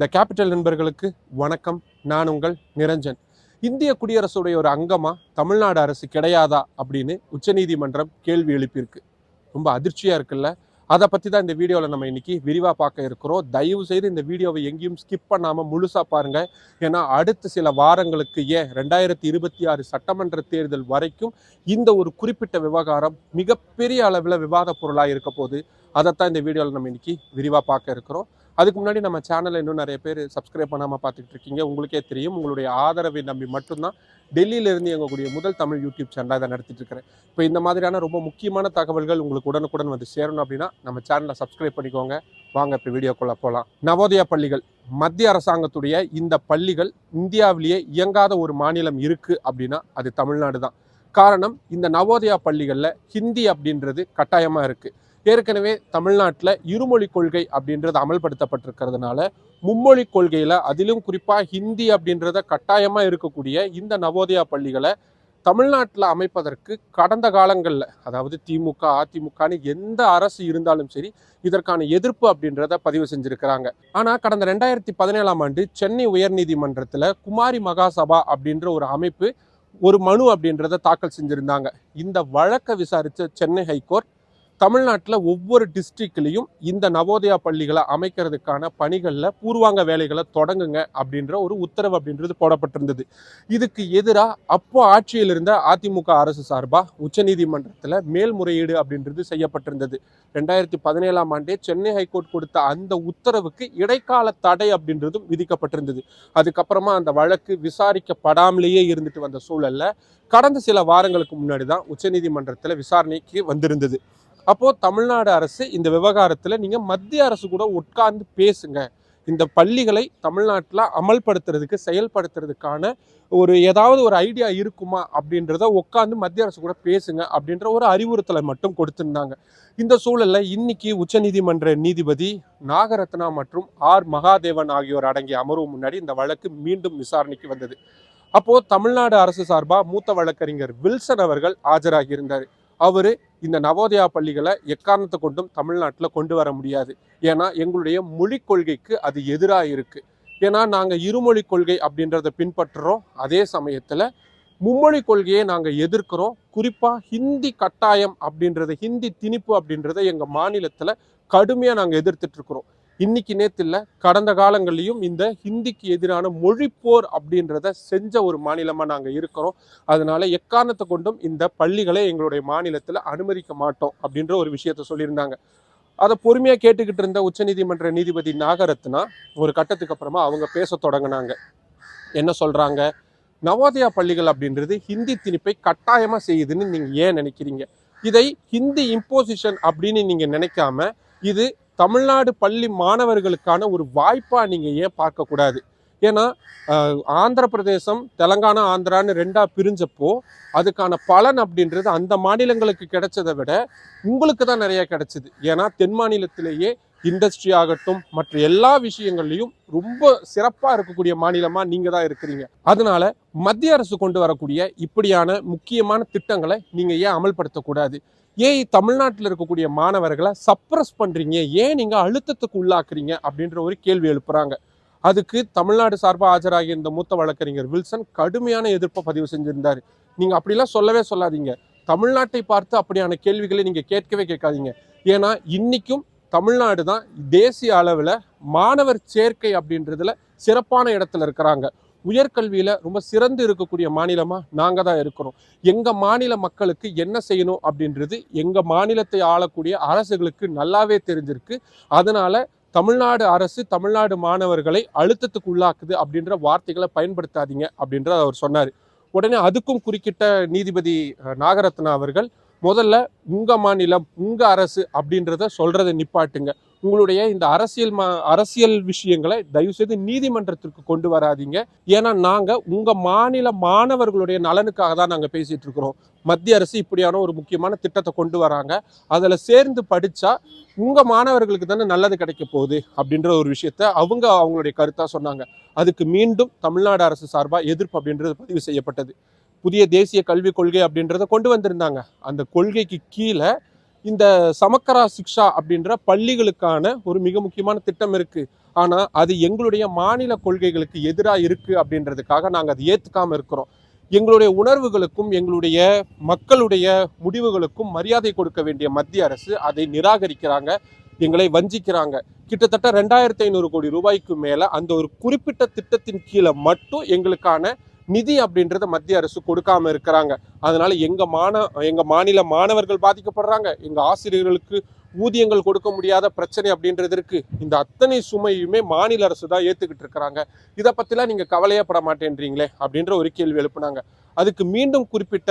The capital நண்பர்களுக்கு வணக்கம். நான் உங்கள் நிரஞ்சன். இந்திய குடியரசுடைய ஒரு அங்கமா தமிழ்நாடு அரசு கிடையாதா அப்படின்னு உச்சநீதிமன்றம் கேள்வி எழுப்பியிருக்கு. ரொம்ப அதிர்ச்சியா இருக்குல்ல. அதை பற்றி தான் இந்த வீடியோவில் நம்ம இன்னைக்கு விரிவாக பார்க்க இருக்கிறோம். தயவு செய்து இந்த வீடியோவை எங்கேயும் ஸ்கிப் பண்ணாமல் முழுசாக பாருங்கள். ஏன்னா அடுத்த சில வாரங்களுக்கு 2026 சட்டமன்ற தேர்தல் வரைக்கும் இந்த ஒரு குறிப்பிட்ட விவகாரம் மிகப்பெரிய அளவில் விவாத பொருளாக இருக்க போது. அதைத்தான் இந்த வீடியோவில் நம்ம இன்னைக்கு விரிவாக பார்க்க இருக்கிறோம். அதுக்கு முன்னாடி நம்ம சேனலை இன்னும் நிறைய பேர் சப்ஸ்கிரைப் பண்ணாமல் பார்த்துக்கிட்டு இருக்கீங்க. உங்களுக்கே தெரியும், உங்களுடைய ஆதரவை நம்பி மட்டும்தான் டெல்லியிலிருந்து எங்களுடைய முதல் தமிழ் யூடியூப் சேனலாக இதை நடத்திட்டு இருக்கிறேன். இப்போ இந்த மாதிரியான ரொம்ப முக்கியமான தகவல்கள் உங்களுக்கு உடனுக்குடன் வந்து சேரணும் அப்படின்னா நம்ம சேனலை சப்ஸ்கிரைப் பண்ணிக்கோங்க. வாங்க இப்போ வீடியோக்குள்ளே போகலாம். நவோதயா பள்ளிகள், மத்திய அரசாங்கத்துடைய இந்த பள்ளிகள் இந்தியாவிலேயே இயங்காத ஒரு மாநிலம் இருக்குது அப்படின்னா அது தமிழ்நாடு தான். காரணம், இந்த நவோதயா பள்ளிகளில் ஹிந்தி அப்படின்றது கட்டாயமாக இருக்குது. ஏற்கனவே தமிழ்நாட்டில் இருமொழி கொள்கை அப்படின்றது அமல்படுத்தப்பட்டிருக்கிறதுனால மும்மொழி கொள்கையில் அதிலும் குறிப்பாக ஹிந்தி அப்படின்றத கட்டாயமாக இருக்கக்கூடிய இந்த நவோதயா பள்ளிகளை தமிழ்நாட்டில் அமைப்பதற்கு கடந்த காலங்களில், அதாவது திமுக அதிமுகன்னு எந்த அரசு இருந்தாலும் சரி, இதற்கான எதிர்ப்பு அப்படின்றத பதிவு செஞ்சிருக்கிறாங்க. ஆனால் கடந்த 2017ஆம் ஆண்டு சென்னை உயர்நீதிமன்றத்தில் குமாரி மகாசபா அப்படின்ற ஒரு அமைப்பு ஒரு மனு அப்படின்றத தாக்கல் செஞ்சுருந்தாங்க. இந்த வழக்கை விசாரித்த சென்னை ஹைகோர்ட் தமிழ்நாட்டில் ஒவ்வொரு டிஸ்ட்ரிக்ட்லையும் இந்த நவோதயா பள்ளிகளை அமைக்கிறதுக்கான பணிகளில் பூர்வாங்க வேலைகளை தொடங்குங்க அப்படின்ற ஒரு உத்தரவு அப்படின்றது போடப்பட்டிருந்தது. இதுக்கு எதிராக அப்போ ஆட்சியில் இருந்த அதிமுக அரசு சார்பாக உச்சநீதிமன்றத்தில் மேல்முறையீடு அப்படின்றது செய்யப்பட்டிருந்தது. 2017ஆம் ஆண்டே சென்னை ஹைகோர்ட் கொடுத்த அந்த உத்தரவுக்கு இடைக்கால தடை அப்படின்றதும் விதிக்கப்பட்டிருந்தது. அதுக்கப்புறமா அந்த வழக்கு விசாரிக்கப்படாமலேயே இருந்துட்டு வந்த சூழல்ல கடந்த சில வாரங்களுக்கு முன்னாடி தான் உச்சநீதிமன்றத்தில் விசாரணைக்கு வந்திருந்தது. அப்போது தமிழ்நாடு அரசு இந்த விவகாரத்தில் நீங்கள் மத்திய அரசு கூட உட்கார்ந்து பேசுங்க, இந்த பள்ளிகளை தமிழ்நாட்டில் அமல்படுத்துறதுக்கு செயல்படுத்துறதுக்கான ஏதாவது ஒரு ஐடியா இருக்குமா அப்படின்றத உட்காந்து மத்திய அரசு கூட பேசுங்க அப்படின்ற ஒரு அறிவுறுத்தலை மட்டும் கொடுத்திருந்தாங்க. இந்த சூழலில் இன்னைக்கு உச்சநீதிமன்ற நீதிபதி நாகரத்னா மற்றும் ஆர் மகாதேவன் ஆகியோர் அடங்கிய அமர்வு முன்னாடி இந்த வழக்கு மீண்டும் விசாரணைக்கு வந்தது. அப்போது தமிழ்நாடு அரசு சார்பாக மூத்த வழக்கறிஞர் வில்சன் அவர்கள் ஆஜராகியிருந்தார். அவர் இந்த நவோதயா பள்ளிகளை எக்காரணத்தை கொண்டும் தமிழ்நாட்டில் கொண்டு வர முடியாது, ஏன்னா எங்களுடைய மொழி கொள்கைக்கு அது எதிராக இருக்குது. ஏன்னா நாங்கள் இருமொழி கொள்கை அப்படின்றத பின்பற்றுறோம், அதே சமயத்தில் மும்மொழி கொள்கையை நாங்கள் எதிர்க்கிறோம். குறிப்பாக ஹிந்தி கட்டாயம் அப்படின்றத, ஹிந்தி திணிப்பு அப்படின்றத எங்கள் மாநிலத்தில் கடுமையாக நாங்கள் எதிர்த்துட்டு இருக்கிறோம். இன்னைக்கு நேற்று இல்லை, கடந்த காலங்கள்லையும் இந்த ஹிந்திக்கு எதிரான மொழிப்போர் அப்படின்றத செஞ்ச ஒரு மாநிலமாக நாங்கள் இருக்கிறோம். அதனால எக்காரணத்தை கொண்டும் இந்த பள்ளிகளை எங்களுடைய மாநிலத்தில் அனுமதிக்க மாட்டோம் அப்படின்ற ஒரு விஷயத்த சொல்லியிருந்தாங்க. அதை பொறுமையாக கேட்டுக்கிட்டு இருந்த உச்சநீதிமன்ற நீதிபதி நாகரத்னா ஒரு கட்டத்துக்கு அப்புறமா அவங்க பேச தொடங்கினாங்க. என்ன சொல்கிறாங்க, நவோதயா பள்ளிகள் அப்படின்றது ஹிந்தி திணிப்பை கட்டாயமாக செய்யுதுன்னு நீங்கள் ஏன் நினைக்கிறீங்க? இதை ஹிந்தி இம்போசிஷன் அப்படின்னு நீங்கள் நினைக்காம இது தமிழ்நாடு பள்ளி மாணவர்களுக்கான ஒரு வாய்ப்பாக நீங்கள் ஏன் பார்க்கக்கூடாது? ஏன்னா ஆந்திர பிரதேசம், தெலங்கானா, ஆந்திரான்னு ரெண்டாக பிரிஞ்சப்போ அதுக்கான பலன் அப்படின்றது அந்த மாநிலங்களுக்கு கிடைச்சதை விட உங்களுக்கு தான் நிறைய கிடைச்சிது. ஏன்னா தென் மாநிலத்திலேயே இண்டஸ்ட்ரி ஆகட்டும் மற்ற எல்லா விஷயங்கள்லையும் ரொம்ப சிறப்பாக இருக்கக்கூடிய மாநிலமாக நீங்கள் தான் இருக்கிறீங்க. அதனால மத்திய அரசு கொண்டு வரக்கூடிய இப்படியான முக்கியமான திட்டங்களை நீங்கள் ஏன் அமல்படுத்தக்கூடாது? ஏன் தமிழ்நாட்டில் இருக்கக்கூடிய மாணவர்களை சப்ரஸ் பண்ணுறீங்க, ஏன் நீங்கள் அழுத்தத்துக்கு உள்ளாக்குறீங்க அப்படின்ற ஒரு கேள்வி எழுப்புறாங்க. அதுக்கு தமிழ்நாடு சார்பாக ஆஜராகிய இந்த மூத்த வழக்கறிஞர் வில்சன் கடுமையான எதிர்ப்பை பதிவு செஞ்சிருந்தார். நீங்கள் அப்படிலாம் சொல்லவே சொல்லாதீங்க, தமிழ்நாட்டை பார்த்து அப்படியான கேள்விகளை நீங்கள் கேட்கவே கேட்காதீங்க. ஏன்னா இன்னைக்கும் தமிழ்நாடு தான் தேசிய அளவில் மாணவர் சேர்க்கை அப்படின்றதுல சிறப்பான இடத்துல இருக்கிறாங்க. உயர்கல்வியில் ரொம்ப சிறந்து இருக்கக்கூடிய மாநிலமாக நாங்கள் தான் இருக்கிறோம். எங்கள் மாநில மக்களுக்கு என்ன செய்யணும் அப்படின்றது எங்கள் மாநிலத்தை ஆளக்கூடிய அரசுகளுக்கு நல்லாவே தெரிஞ்சிருக்கு. அதனால தமிழ்நாடு அரசு தமிழ்நாடு மாணவர்களை அழுத்தத்துக்கு உள்ளாக்குது அப்படின்ற வார்த்தைகளை பயன்படுத்தாதீங்க அப்படின்ற அவர் சொன்னார். உடனே அதுக்கும் குறுக்கிட்ட நீதிபதி நாகரத்னா அவர்கள், முதல்ல உங்கள் மாநிலம் உங்கள் அரசு அப்படின்றத சொல்கிறத நிப்பாட்டுங்க. உங்களுடைய இந்த அரசியல் விஷயங்களை தயவுசெய்து நீதிமன்றத்திற்கு கொண்டு வராதிங்க. ஏன்னா நாங்கள் உங்கள் மாநில மாணவர்களுடைய நலனுக்காக தான் நாங்கள் பேசிகிட்டு இருக்கிறோம். மத்திய அரசு இப்படியான ஒரு முக்கியமான திட்டத்தை கொண்டு வராங்க, அதில் சேர்ந்து படித்தா உங்கள் மாணவர்களுக்கு தானே நல்லது கிடைக்க போகுது அப்படின்ற ஒரு விஷயத்த அவங்களுடைய கருத்தாக சொன்னாங்க. அதுக்கு மீண்டும் தமிழ்நாடு அரசு சார்பாக எதிர்ப்பு அப்படின்றது பதிவு செய்யப்பட்டது. புதிய தேசிய கல்விக் கொள்கை அப்படின்றத கொண்டு வந்திருந்தாங்க. அந்த கொள்கைக்கு கீழே இந்த சமக்கரா சிக்ஷா அப்படின்ற பள்ளிகளுக்கான ஒரு மிக முக்கியமான திட்டம் இருக்கு. ஆனா அது எங்களுடைய மாநில கொள்கைகளுக்கு எதிராக இருக்கு அப்படின்றதுக்காக நாங்கள் அதை ஏத்துக்காம இருக்கிறோம். எங்களுடைய உணர்வுகளுக்கும் எங்களுடைய மக்களுடைய முடிவுகளுக்கும் மரியாதை கொடுக்க வேண்டிய மத்திய அரசு அதை நிராகரிக்கிறாங்க, எங்களை வஞ்சிக்கிறாங்க. கிட்டத்தட்ட 2500 கோடி ரூபாய்க்கு மேல அந்த ஒரு குறிப்பிட்ட திட்டத்தின் கீழே மட்டும் எங்களுக்கான நிதி அப்படின்றத மத்திய அரசு கொடுக்காம இருக்கிறாங்க. அதனால எங்க மாநில மாணவர்கள் பாதிக்கப்படுறாங்க, எங்க ஆசிரியர்களுக்கு ஊதியங்கள் கொடுக்க முடியாத பிரச்சனை அப்படின்றது இருக்கு. இந்த அத்தனை சுமையுமே மாநில அரசு தான் ஏத்துக்கிட்டு இருக்கிறாங்க. இதை பத்திலாம் நீங்க கவலையே பட மாட்டேன்றீங்களே அப்படின்ற ஒரு கேள்வி எழுப்புனாங்க. அதுக்கு மீண்டும் குறிப்பிட்ட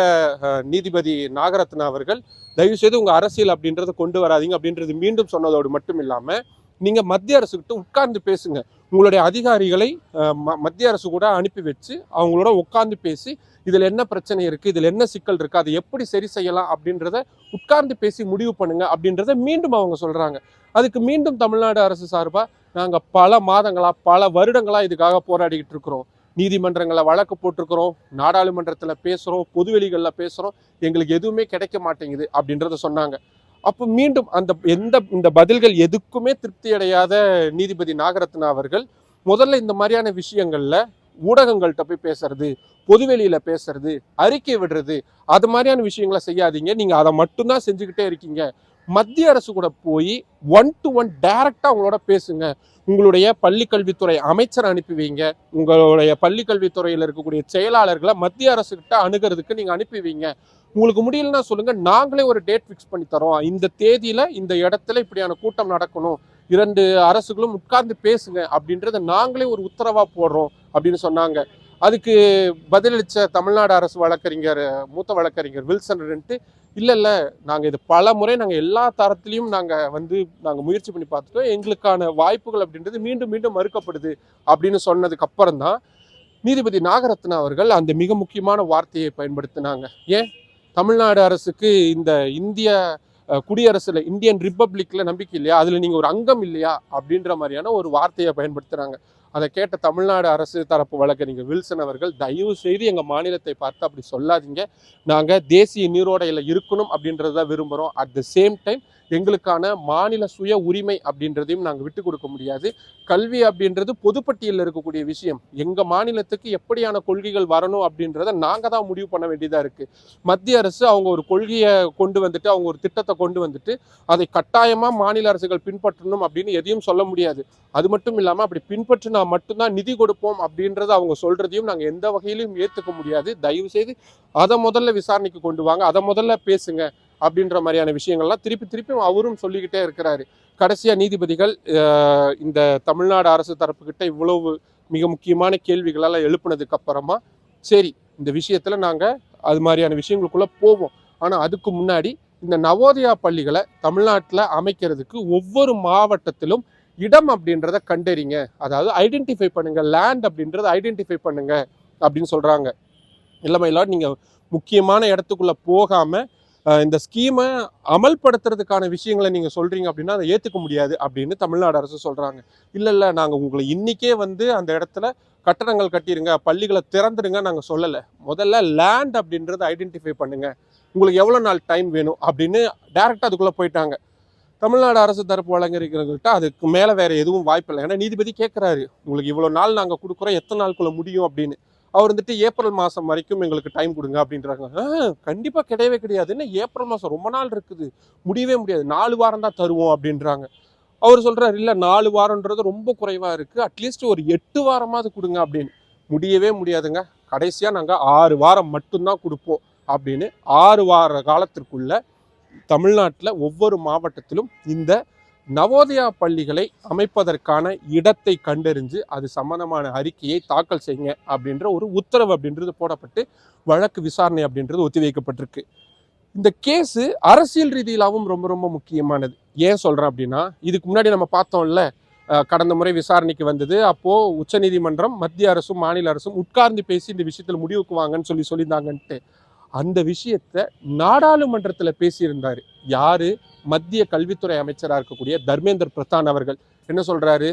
நீதிபதி நாகரத்னா அவர்கள், தயவு செய்து உங்க அரசியல் அப்படின்றத கொண்டு வராதீங்க அப்படின்றது மீண்டும் சொன்னதோடு மட்டும் இல்லாம, நீங்க மத்திய அரசுகிட்ட உட்கார்ந்து பேசுங்க. உங்களுடைய அதிகாரிகளை மத்திய அரசு கூட அனுப்பி வச்சு அவங்களோட உட்கார்ந்து பேசி இதுல என்ன பிரச்சனை இருக்கு, இதுல என்ன சிக்கல் இருக்கு, அதை எப்படி சரி செய்யலாம் அப்படின்றத உட்கார்ந்து பேசி முடிவு பண்ணுங்க அப்படின்றத மீண்டும் அவங்க சொல்றாங்க. அதுக்கு மீண்டும் தமிழ்நாடு அரசு சார்பா நாங்க பல மாதங்களா பல வருடங்களா இதுக்காக போராடிக்கிட்டு இருக்கிறோம். நீதிமன்றங்களை வழக்கு போட்டிருக்கிறோம், நாடாளுமன்றத்துல பேசுறோம், பொதுவெளிகளில் பேசுறோம், எங்களுக்கு எதுவுமே கிடைக்க மாட்டேங்குது அப்படின்றத சொன்னாங்க. அப்போ மீண்டும் இந்த பதில்கள் எதுக்குமே திருப்தி அடையாத நீதிபதி நாகரத்னா அவர்கள் முதல்ல இந்த மாதிரியான விஷயங்கள்ல ஊடகங்கள்கிட்ட போய் பேசுறது, பொதுவெளியில பேசுறது, அறிக்கை விடுறது, அது மாதிரியான விஷயங்களை செய்யாதீங்க, நீங்க அதை மட்டும்தான் செஞ்சுக்கிட்டே இருக்கீங்க. மத்திய அரசு கூட போய் 1 to 1 டைரக்டா அவங்களோட பேசுங்க. உங்களுடைய பள்ளிக்கல்வித்துறை அமைச்சர் அனுப்பி வைங்க, உங்களுடைய பள்ளிக்கல்வித்துறையில் இருக்கக்கூடிய செயலாளர்களை மத்திய அரசு கிட்ட அணுகிறதுக்கு நீங்க அனுப்பி வைங்க. உங்களுக்கு முடியலன்னா சொல்லுங்க, நாங்களே ஒரு டேட் ஃபிக்ஸ் பண்ணி தரோம், இந்த தேதியில இந்த இடத்துல இப்படியான கூட்டம் நடக்கணும், 2 அரசுகளும் உட்கார்ந்து பேசுங்க அப்படின்றத நாங்களே ஒரு உத்தரவா போடுறோம் அப்படின்னு சொன்னாங்க. அதுக்கு பதிலளிச்ச தமிழ்நாடு அரசு வழக்கறிஞர், மூத்த வழக்கறிஞர் வில்சன் இல்ல நாங்க இது பல முறை நாங்க எல்லா தரத்திலையும் நாங்க முயற்சி பண்ணி பார்த்துட்டோம், எங்களுக்கான வாய்ப்புகள் அப்படின்றது மீண்டும் மீண்டும் மறுக்கப்படுது அப்படின்னு சொன்னதுக்கு அப்புறம் தான் நீதிபதி நாகரத்னா அவர்கள் அந்த மிக முக்கியமான வார்த்தையை பயன்படுத்தினாங்க. ஏன் தமிழ்நாடு அரசுக்கு இந்த இந்திய குடியரசுல, இந்தியன் ரிப்பப்ளிக்ல நம்பிக்கை இல்லையா, அதுல நீங்க ஒரு அங்கம் இல்லையா அப்படின்ற மாதிரியான ஒரு வார்த்தையை பயன்படுத்துறாங்க. அதை கேட்ட தமிழ்நாடு அரசு தரப்பு வழக்கறிஞர் வில்சன் அவர்கள், தயவு செய்து எங்க மாநிலத்தை பார்த்து அப்படி சொல்லாதீங்க, நாங்க தேசிய நீரோடையில இருக்கணும் அப்படின்றத விரும்புறோம், அட் த சேம் டைம் எங்களுக்கான மாநில சுய உரிமை அப்படின்றதையும் நாங்கள் விட்டு கொடுக்க முடியாது. கல்வி அப்படின்றது பொதுப்பட்டியலில் இருக்கக்கூடிய விஷயம். எங்க மாநிலத்துக்கு எப்படியான கொள்கைகள் வரணும் அப்படின்றத நாங்க தான் முடிவு பண்ண வேண்டியதா இருக்கு. மத்திய அரசு அவங்க ஒரு கொள்கையை கொண்டு வந்துட்டு, அவங்க ஒரு திட்டத்தை கொண்டு வந்துட்டு அதை கட்டாயமா மாநில அரசுகள் பின்பற்றணும் அப்படின்னு எதையும் சொல்ல முடியாது. அது மட்டும் இல்லாம அப்படி பின்பற்றினா மட்டும்தான் நிதி கொடுப்போம் அப்படின்றத அவங்க சொல்றதையும் நாங்க எந்த வகையிலும் ஏத்துக்க முடியாது. தயவு செய்து அதை முதல்ல விசாரணைக்கு கொண்டு வாங்க, அதை முதல்ல பேசுங்க அப்படின்ற மாதிரியான விஷயங்கள்லாம் திருப்பி அவரும் சொல்லிக்கிட்டே இருக்கிறாரு. கடைசியா நீதிபதிகள் இந்த தமிழ்நாடு அரசு தரப்பு கிட்ட இவ்வளவு மிக முக்கியமான கேள்விகளெல்லாம் எழுப்புனதுக்கு அப்புறமா, சரி இந்த விஷயத்துல நாங்க அது மாதிரியான விஷயங்களுக்குள்ள போவோம், ஆனா அதுக்கு முன்னாடி இந்த நவோதயா பள்ளிகளை தமிழ்நாட்டில் அமைக்கிறதுக்கு ஒவ்வொரு மாவட்டத்திலும் இடம் அப்படின்றத கண்டறிங்க, அதாவது ஐடென்டிஃபை பண்ணுங்க, லேண்ட் அப்படின்றத ஐடென்டிஃபை பண்ணுங்க அப்படின்னு சொல்றாங்க. இல்லைமையில நீங்க முக்கியமான இடத்துக்குள்ள போகாம இந்த ஸ்கீமை அமல்படுத்துறதுக்கான விஷயங்களை நீங்க சொல்றீங்க அப்படின்னா அதை ஏத்துக்க முடியாது அப்படின்னு தமிழ்நாடு அரசு சொல்றாங்க. இல்ல நாங்க உங்களை இன்னைக்கே அந்த இடத்துல கட்டடங்கள் கட்டிடுங்க, பள்ளிகளை திறந்துடுங்க நாங்க சொல்லலை, முதல்ல லேண்ட் அப்படின்றத ஐடென்டிஃபை பண்ணுங்க, உங்களுக்கு எவ்வளவு நாள் டைம் வேணும் அப்படின்னு டைரக்டா அதுக்குள்ள போயிட்டாங்க. தமிழ்நாடு அரசு தரப்பு வழங்குறவங்கள்ட்ட அதுக்கு மேல வேற எதுவும் வாய்ப்பு இல்லை. ஏன்னா நீதிபதி கேட்கிறாரு, உங்களுக்கு இவ்வளவு நாள் நாங்க கொடுக்குறோம், எத்தனை நாளுக்குள்ள முடியும் அப்படின்னு. அவர் ஏப்ரல் மாதம் வரைக்கும் எங்களுக்கு டைம் கொடுங்க அப்படின்றாங்க. கண்டிப்பாக கிடையவே கிடையாது, என்ன ஏப்ரல் மாதம் ரொம்ப நாள் இருக்குது, முடியவே முடியாது, 4 வாரம் தான் தருவோம் அப்படின்றாங்க. அவர் சொல்றாரு, இல்லை 4 வாரம்ன்றது ரொம்ப குறைவாக இருக்குது, அட்லீஸ்ட் ஒரு 8 வாரமாவது கொடுங்க அப்படின்னு. முடியவே முடியாதுங்க, கடைசியாக நாங்கள் 6 வாரம் மட்டும்தான் கொடுப்போம் அப்படின்னு 6 வார காலத்திற்குள்ள தமிழ்நாட்டில் ஒவ்வொரு மாவட்டத்திலும் இந்த நவோதயா பள்ளிகளை அமைப்பதற்கான இடத்தை கண்டறிஞ்சு அது சம்பந்தமான அறிக்கையை தாக்கல் செய்யுங்க அப்படின்ற ஒரு உத்தரவு அப்படின்றது போடப்பட்டு வழக்கு விசாரணை அப்படின்றது ஒத்திவைக்கப்பட்டிருக்கு. இந்த கேஸு அரசியல் ரீதியிலாவும் ரொம்ப ரொம்ப முக்கியமானது. ஏன் சொல்றேன் அப்படின்னா, இதுக்கு முன்னாடி நம்ம பார்த்தோம்ல, கடந்த முறை விசாரணைக்கு வந்தது, அப்போ உச்சநீதிமன்றம் மத்திய அரசும் மாநில அரசும் உட்கார்ந்து பேசி இந்த விஷயத்துல முடிவுக்கு வாங்கன்னு சொல்லியிருந்தாங்கன்ட்டு. அந்த விஷயத்த நாடாளுமன்றத்தில் பேசியிருந்தாரு யாரு, மத்திய கல்வித்துறை அமைச்சராக இருக்கக்கூடிய தர்மேந்திர பிரதான் அவர்கள். என்ன சொல்றாரு,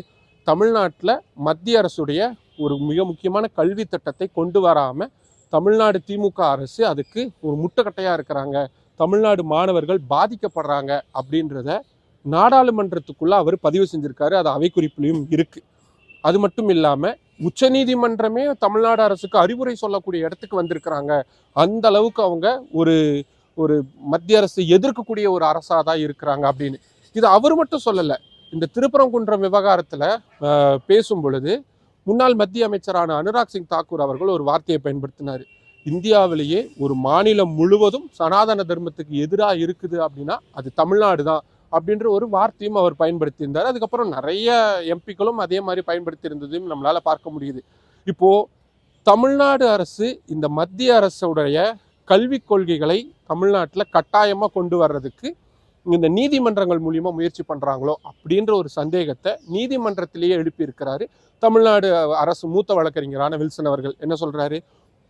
தமிழ்நாட்டில் மத்திய அரசுடைய ஒரு மிக முக்கியமான கல்வி திட்டத்தை கொண்டு வராம தமிழ்நாடு திமுக அரசு அதுக்கு ஒரு முட்டுக்கட்டையா இருக்கிறாங்க, தமிழ்நாடு மாணவர்கள் பாதிக்கப்படுறாங்க அப்படின்றத நாடாளுமன்றத்துக்குள்ள அவர் பதிவு செஞ்சிருக்காரு. அது அவை குறிப்பிலையும் இருக்கு. அது மட்டும் இல்லாம உச்சநீதிமன்றமே தமிழ்நாடு அரசுக்கு அறிவுரை சொல்லக்கூடிய இடத்துக்கு வந்திருக்கிறாங்க. அந்த அளவுக்கு அவங்க ஒரு ஒரு மத்திய அரசு எதிர்க்கக்கூடிய ஒரு அரசா தான் இருக்கிறாங்க அப்படின்னு. இது அவர் மட்டும் சொல்லல. இந்த திருப்பரங்குன்றம் விவகாரத்துல பேசும் பொழுது முன்னாள் மத்திய அமைச்சரான அனுராக் சிங் தாக்கூர் அவர்கள் ஒரு வார்த்தையை பயன்படுத்தினார். இந்தியாவிலேயே ஒரு மாநிலம் முழுவதும் சனாதன தர்மத்துக்கு எதிராக இருக்குது அப்படின்னா அது தமிழ்நாடு தான் அப்படின்ற ஒரு வார்த்தையும் அவர் பயன்படுத்தியிருந்தார். அதுக்கப்புறம் நிறைய எம்பிக்களும் அதே மாதிரி பயன்படுத்தி இருந்ததையும் நம்மளால பார்க்க முடியுது. இப்போ தமிழ்நாடு அரசு இந்த மத்திய அரசுடைய கல்விக் கொள்கைகளை தமிழ்நாட்டில் கட்டாயமாக கொண்டு வர்றதுக்கு இந்த நீதிமன்றங்கள் மூலியமா முயற்சி பண்றாங்களோ அப்படின்ற ஒரு சந்தேகத்தை நீதிமன்றத்திலேயே எழுப்பியிருக்கிறாரு தமிழ்நாடு அரசு மூத்த வழக்கறிஞரான வில்சன் அவர்கள். என்ன சொல்றாரு?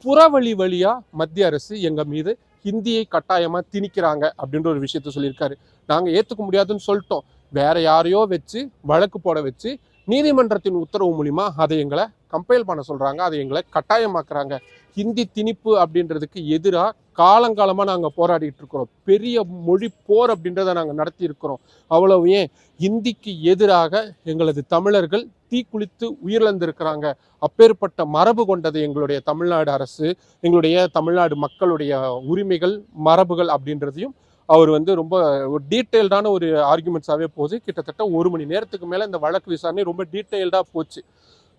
புறவழி வழியா மத்திய அரசு எங்க மீது ஹிந்தியை கட்டாயமா திணிக்கிறாங்க அப்படின்ற ஒரு விஷயத்த சொல்லியிருக்காரு. நாங்க ஏத்துக்க முடியாதுன்னு சொல்லிட்டோம். வேற யாரையோ வச்சு வழக்கு போட வச்சு நீதிமன்றத்தின் உத்தரவு மூலிமா அதை எங்களை கம்பைல் பண்ண சொல்றாங்க, அதை எங்களை கட்டாயமாக்குறாங்க. ஹிந்தி திணிப்பு அப்படின்றதுக்கு எதிராக காலங்காலமாக நாங்கள் போராடிட்டு இருக்கிறோம். பெரிய மொழி போர் அப்படின்றத நாங்கள் நடத்தி இருக்கிறோம். அவ்வளவு ஏன் ஹிந்திக்கு எதிராக எங்களது தமிழர்கள் தீக்குளித்து உயிரிழந்திருக்கிறாங்க. அப்பேற்பட்ட மரபு கொண்டது எங்களுடைய தமிழ்நாடு அரசு, எங்களுடைய தமிழ்நாடு மக்களுடைய உரிமைகள் மரபுகள் அப்படின்றதையும் அவர் ரொம்ப ஒரு டீட்டெயில்டான ஒரு ஆர்குமெண்ட்ஸாகவே போச்சு. கிட்டத்தட்ட 1 மணி நேரத்துக்கு மேலே இந்த வழக்கு விசாரணை ரொம்ப டீட்டெயில்டாக போச்சு.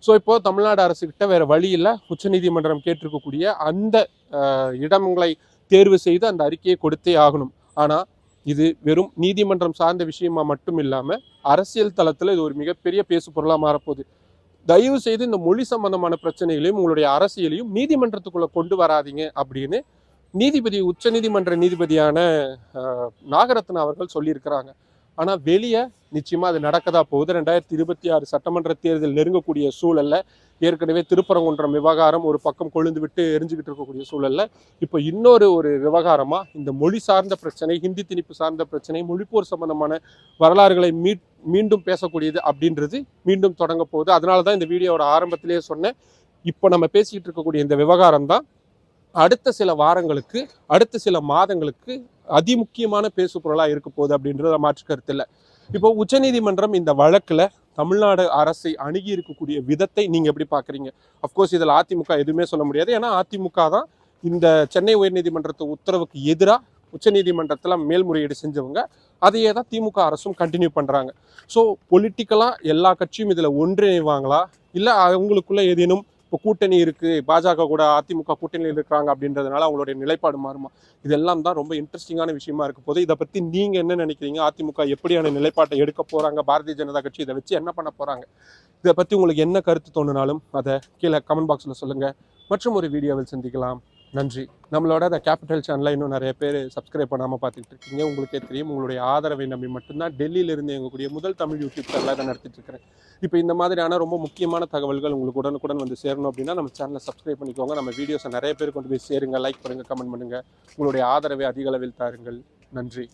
ஸோ இப்போ தமிழ்நாடு அரசுக்கிட்ட வேறு வழி இல்லை. உச்சநீதிமன்றம் கேட்டிருக்கக்கூடிய அந்த இடங்களை தேர்வு செய்து அந்த அறிக்கையை கொடுத்தே ஆகணும். ஆனால் இது வெறும் நீதிமன்றம் சார்ந்த விஷயமா மட்டும் இல்லாமல் அரசியல் தளத்தில் இது ஒரு மிகப்பெரிய பேசு பொருளாக மாறப்போகுது. தயவு செய்து இந்த மொழி சம்பந்தமான பிரச்சனைகளையும் உங்களுடைய அரசியலையும் நீதிமன்றத்துக்குள்ளே கொண்டு வராதிங்க அப்படின்னு நீதிபதி, உச்ச நீதிமன்ற நீதிபதியான நாகரத்னா அவர்கள் சொல்லியிருக்கிறாங்க. ஆனால் வெளியே நிச்சயமாக அது நடக்கதா போகுது. 2026 சட்டமன்ற தேர்தல் நெருங்கக்கூடிய சூழல்ல, ஏற்கனவே திருப்பரங்குன்றம் விவகாரம் ஒரு பக்கம் கொழுந்து விட்டு எரிஞ்சுக்கிட்டு இருக்கக்கூடிய சூழல்ல இப்போ இன்னொரு விவகாரமா இந்த மொழி சார்ந்த பிரச்சனை, ஹிந்தி திணிப்பு சார்ந்த பிரச்சனை, மொழிப்போர் சம்பந்தமான வரலாறுகளை மீண்டும் பேசக்கூடியது அப்படின்றது மீண்டும் தொடங்க போகுது. அதனால தான் இந்த வீடியோவோட ஆரம்பத்திலேயே சொன்னேன், இப்போ நம்ம பேசிக்கிட்டு இருக்கக்கூடிய இந்த விவகாரம் தான் அடுத்த சில வாரங்களுக்கு, அடுத்த சில மாதங்களுக்கு அதிமுக்கியமான பேசு பொருளாக இருக்க போகுது அப்படின்றத மாற்று கருத்து இல்லை. இப்போ உச்சநீதிமன்றம் இந்த வழக்கில் தமிழ்நாடு அரசை அணுகி இருக்கக்கூடிய விதத்தை நீங்கள் எப்படி பார்க்குறீங்க? அஃப்கோர்ஸ் இதில் அதிமுக எதுவுமே சொல்ல முடியாது. ஏன்னா அதிமுக தான் இந்த சென்னை உயர்நீதிமன்றத்து உத்தரவுக்கு எதிராக உச்சநீதிமன்றத்தில் மேல்முறையீடு செஞ்சவங்க. அதையே தான் திமுக அரசும் கண்டினியூ பண்ணுறாங்க. ஸோ பொலிட்டிக்கலாக எல்லா கட்சியும் இதில் ஒன்றிணைவாங்களா, இல்லை அவங்களுக்குள்ள ஏதேனும் இப்போ கூட்டணி இருக்குது, பாஜக கூட அதிமுக கூட்டணியில் இருக்கிறாங்க அப்படின்றதுனால அவங்களுடைய நிலைப்பாடு மாறுமா? இதெல்லாம் தான் ரொம்ப இன்ட்ரெஸ்டிங்கான விஷயமா இருக்க போது. இதை பற்றி நீங்கள் என்ன நினைக்கிறீங்க? அதிமுக எப்படியான நிலைப்பாட்டை எடுக்க போகிறாங்க? பாரதிய ஜனதா கட்சி இதை வச்சு என்ன பண்ண போகிறாங்க? இதை பற்றி உங்களுக்கு என்ன கருத்து தோணுனாலும் அதை கீழே கமெண்ட் பாக்ஸில் சொல்லுங்கள். மற்றும் ஒரு வீடியோவில் சந்திக்கலாம். நன்றி. நம்மளோட அந்த கேபிட்டல் சேனலை இன்னும் நிறைய பேர் சப்ஸ்கிரைப் பண்ணாமல் பார்த்துட்டு இருக்கீங்க. உங்களுக்கே தெரியும், உங்களுடைய ஆதரவை நம்பி மட்டும்தான் டெல்லியிலிருந்து எங்கக்கூடிய முதல் தமிழ் யூடியூப் சேனலை தான் நடத்திட்டு இருக்கிறேன். இப்போ இந்த மாதிரியான ரொம்ப முக்கியமான தகவல்கள் உங்களுக்கு உடனுக்குடன் வந்து சேரணும் அப்படின்னா நம்ம சேனலை சப்ஸ்கிரைப் பண்ணிக்கோங்க. நம்ம வீடியோஸை நிறைய பேர் கொண்டு போய் சேருங்க, லைக் பண்ணுங்கள், கமெண்ட் பண்ணுங்கள். உங்களுடைய ஆதரவை அதிக அளவில் தாருங்கள். நன்றி.